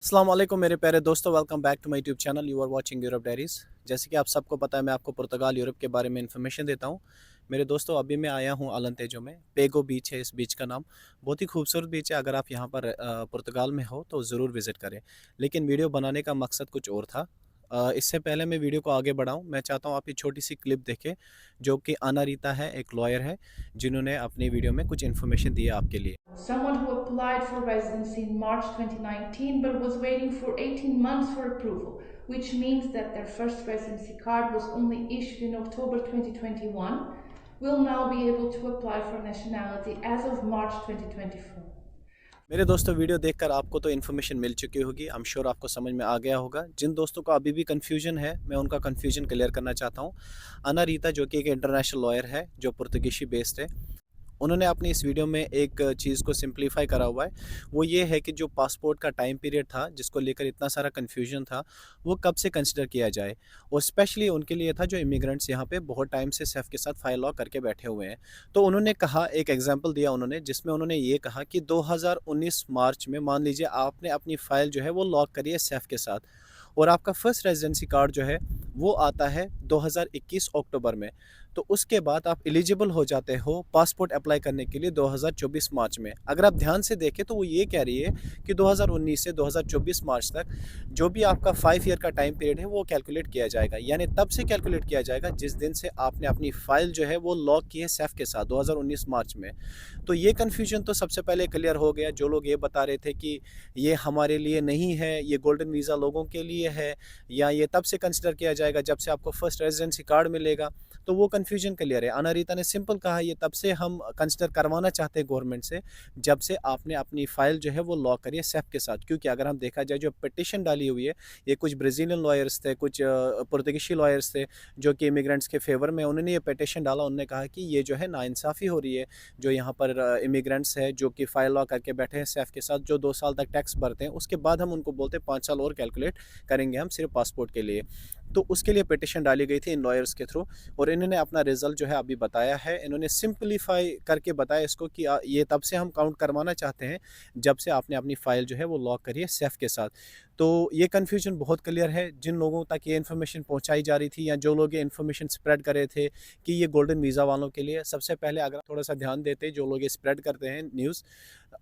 अस्सलाम वालेकुम मेरे प्यारे दोस्तों, welcome back to my YouTube channel. You are watching Europe diaries. जैसे कि आप सबको पता है, मैं आपको पुर्तगाल यूरोप के बारे में इन्फॉर्मेशन देता हूँ। मेरे दोस्तों, अभी मैं आया हूँ अलेंतेजो में। पेगो बीच है इस बीच का नाम। बहुत ही खूबसूरत बीच है। अगर आप यहाँ पर पुर्तगाल में हो तो ज़रूर विज़िट करें। लेकिन वीडियो बनाने का मकसद कुछ और था। इससे पहले मैं वीडियो को आगे बढ़ाऊँ, मैं चाहता हूँ आप ये छोटी सी क्लिप देखें, जो कि आना रीता है, एक लॉयर है, जिन्होंने अपनी वीडियो में कुछ इन्फॉर्मेशन दी है आपके लिए। Someone who applied for residency in March 2019 but was waiting for 18 months for approval, which means that their first residency card was only issued in October 2021, will now be able to apply for nationality as of March 2024. मेरे दोस्तों, video देखकर आपको तो information मिल चुकी होगी। I am sure आपको समझ में आ गया होगा। जिन दोस्तों को अभी भी कन्फ्यूजन है, मैं उनका कन्फ्यूजन क्लियर करना चाहता हूँ। अना रीता, जो कि एक इंटरनेशनल लॉयर है, जो पुर्तगाली बेस्ड है, उन्होंने अपनी इस वीडियो में एक चीज़ को सिंप्लीफाई करा हुआ है। वो ये है कि जो पासपोर्ट का टाइम पीरियड था, जिसको लेकर इतना सारा कन्फ्यूजन था, वो कब से कंसिडर किया जाए। और स्पेशली उनके लिए था जो इमिग्रेंट्स यहाँ पे बहुत टाइम से सेफ के साथ फाइल लॉक करके बैठे हुए हैं। तो उन्होंने कहा, एक एग्जांपल दिया उन्होंने, जिसमें उन्होंने ये कहा कि 2019 मार्च में मान लीजिए आपने अपनी फ़ाइल जो है वो लॉक करी है सेफ के साथ, और आपका फर्स्ट रेजिडेंसी कार्ड जो है वो आता है 2021 अक्टूबर में। तो उसके बाद आप एलिजिबल हो जाते हो पासपोर्ट अप्लाई करने के लिए 2024 मार्च में। अगर आप ध्यान से देखें तो वो ये कह रही है कि 2019 से 2024 मार्च तक जो भी आपका 5 ईयर का टाइम पीरियड है वो कैलकुलेट किया जाएगा। यानी तब से कैलकुलेट किया जाएगा जिस दिन से आपने अपनी फ़ाइल जो है वो लॉक की है सेफ के साथ 2019 मार्च में। तो ये कन्फ्यूजन तो सबसे पहले क्लियर हो गया। जो लोग ये बता रहे थे कि ये हमारे लिए नहीं है, ये गोल्डन वीज़ा लोगों के लिए है, या ये तब से कंसिडर किया जाएगा जब से आपको फर्स्ट रेजिडेंसी कार्ड मिलेगा, तो वो कन्फ्यूजन क्लियर है। अनारीता ने सिंपल कहा, ये तब से हम कंसिडर करवाना चाहते हैं गवर्नमेंट से जब से आपने अपनी फ़ाइल जो है वो लॉक करी है सेफ के साथ। क्योंकि अगर हम देखा जाए, जो पिटिशन डाली हुई है, ये कुछ ब्राज़ीलियन लॉयर्स थे, कुछ पुर्तगाली लॉयर्स थे, जो कि इमिग्रेंट्स के फेवर में उन्होंने ये पिटिशन डाला। उन्होंने कहा कि ये जो है नाइंसाफ़ी हो रही है, जो यहाँ पर इमिग्रेंट्स है जो कि फ़ाइल लॉक करके बैठे हैं सेफ के साथ, जो 2 साल तक टैक्स भरते हैं, उसके बाद हम उनको बोलते हैं 5 साल और कैलकुलेट करेंगे हम सिर्फ पासपोर्ट के लिए। तो उसके लिए पिटिशन डाली गई थी इन लॉयर्स के थ्रू, और इन्होंने अपना रिज़ल्ट जो है अभी बताया है। इन्होंने सिंपलीफाई करके बताया इसको कि ये तब से हम काउंट करवाना चाहते हैं जब से आपने अपनी फ़ाइल जो है वो लॉक करी है सेफ के साथ। तो ये कन्फ्यूजन बहुत क्लियर है। जिन लोगों तक ये इन्फॉर्मेशन पहुंचाई जा रही थी, या जो लोग ये इन्फॉर्मेशन स्प्रेड कर रहे थे कि ये गोल्डन वीज़ा वालों के लिए, सबसे पहले अगर थोड़ा सा ध्यान देते जो लोग ये स्प्रेड करते हैं न्यूज़,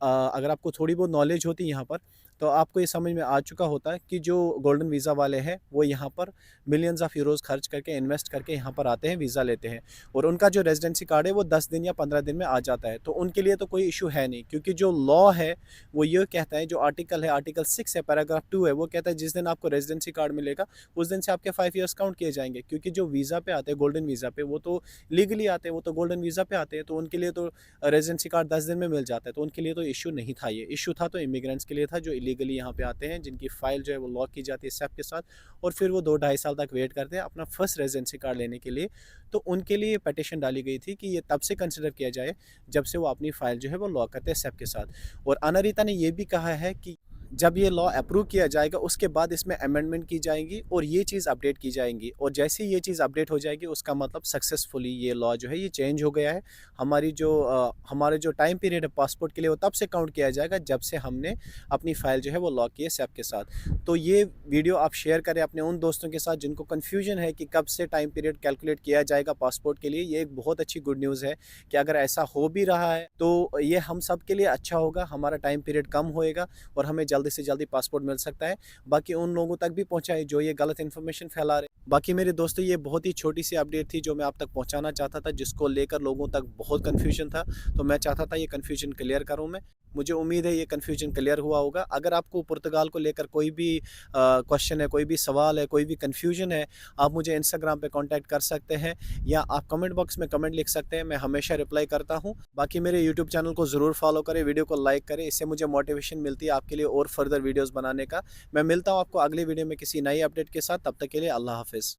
अगर आपको थोड़ी बहुत नॉलेज होती यहाँ पर, तो आपको ये समझ में आ चुका होता है कि जो गोल्डन वीज़ा वाले हैं वो यहाँ पर मिलियंस ऑफ यूरोज़ खर्च करके, इन्वेस्ट करके यहाँ पर आते हैं, वीज़ा लेते हैं, और उनका जो रेजिडेंसी कार्ड है वो 10 दिन या 15 दिन में आ जाता है। तो उनके लिए तो कोई इशू है नहीं, क्योंकि जो लॉ है वो ये कहता है, जो आर्टिकल है, आर्टिकल 6 है, पैराग्राफ 2 है, वो कहता है जिस दिन आपको रेजिडेंसी कार्ड मिलेगा उस दिन से आपके 5 ईयर्स काउंट किए जाएंगे। क्योंकि जो वीज़ा पे आते हैं, गोल्डन वीज़ा पे, वो तो लीगली आते हैं, वो तो गोल्डन वीज़ा पे आते हैं, तो उनके लिए तो रेजिडेंसी कार्ड 10 दिन में मिल जाता है। तो उनके लिए तो इशू नहीं था। ये इशू था तो इमिग्रेंट्स के लिए था, जो इलीगली यहाँ पे आते हैं, जिनकी फ़ाइल जो है वो लॉक की जाती है सेफ के साथ, और फिर वो 2 ढाई साल तक वेट करते हैं अपना फर्स्ट रेजिडेंसी कार्ड लेने के लिए। तो उनके लिए ये पिटिशन डाली गई थी कि ये तब से कंसिडर किया जाए जब से वो अपनी फ़ाइल जो है वो लॉक करते हैं सेफ के साथ। और अनारीता ने ये भी कहा है कि जब ये लॉ अप्रूव किया जाएगा उसके बाद इसमें अमेंडमेंट की जाएंगी और ये चीज़ अपडेट की जाएंगी, और जैसे ही ये चीज़ अपडेट हो जाएगी उसका मतलब सक्सेसफुली ये लॉ जो है ये चेंज हो गया है। हमारे जो टाइम पीरियड है पासपोर्ट के लिए, वो तब से काउंट किया जाएगा जब से हमने अपनी फ़ाइल जो है वो लॉक की है सेफ के साथ। तो ये वीडियो आप शेयर करें अपने उन दोस्तों के साथ जिनको कन्फ्यूजन है कि कब से टाइम पीरियड कैलकुलेट किया जाएगा पासपोर्ट के लिए। ये एक बहुत अच्छी गुड न्यूज़ है कि अगर ऐसा हो भी रहा है तो ये हम सब के लिए अच्छा होगा, हमारा टाइम पीरियड कम होएगा और हमें जल्दी से जल्दी पासपोर्ट मिल सकता है। बाकी उन लोगों तक भी पहुंचाए जो ये गलत इन्फॉर्मेशन फैला रहे। बाकी मेरे दोस्तों, ये बहुत ही छोटी सी अपडेट थी जो मैं आप तक पहुंचाना चाहता था, जिसको लेकर लोगों तक बहुत कन्फ्यूजन था। तो मैं चाहता था ये कन्फ्यूजन क्लियर करूं मैं। मुझे उम्मीद है ये कन्फ्यूजन क्लियर हुआ होगा। अगर आपको पुर्तगाल को लेकर कोई भी क्वेश्चन है, कोई भी सवाल है, कोई भी कन्फ्यूजन है, आप मुझे इंस्टाग्राम पे कांटेक्ट कर सकते हैं, या आप कमेंट बॉक्स में कमेंट लिख सकते हैं। मैं हमेशा रिप्लाई करता हूं। बाकी मेरे यूट्यूब चैनल को ज़रूर फॉलो करें, वीडियो को लाइक करें, इससे मुझे मोटिवेशन मिलती है आपके लिए और फर्दर वीडियोज़ बनाने का। मैं मिलता हूँ आपको अगली वीडियो में किसी नई अपडेट के साथ। तब तक के लिए अल्लाह हाफ़िज़।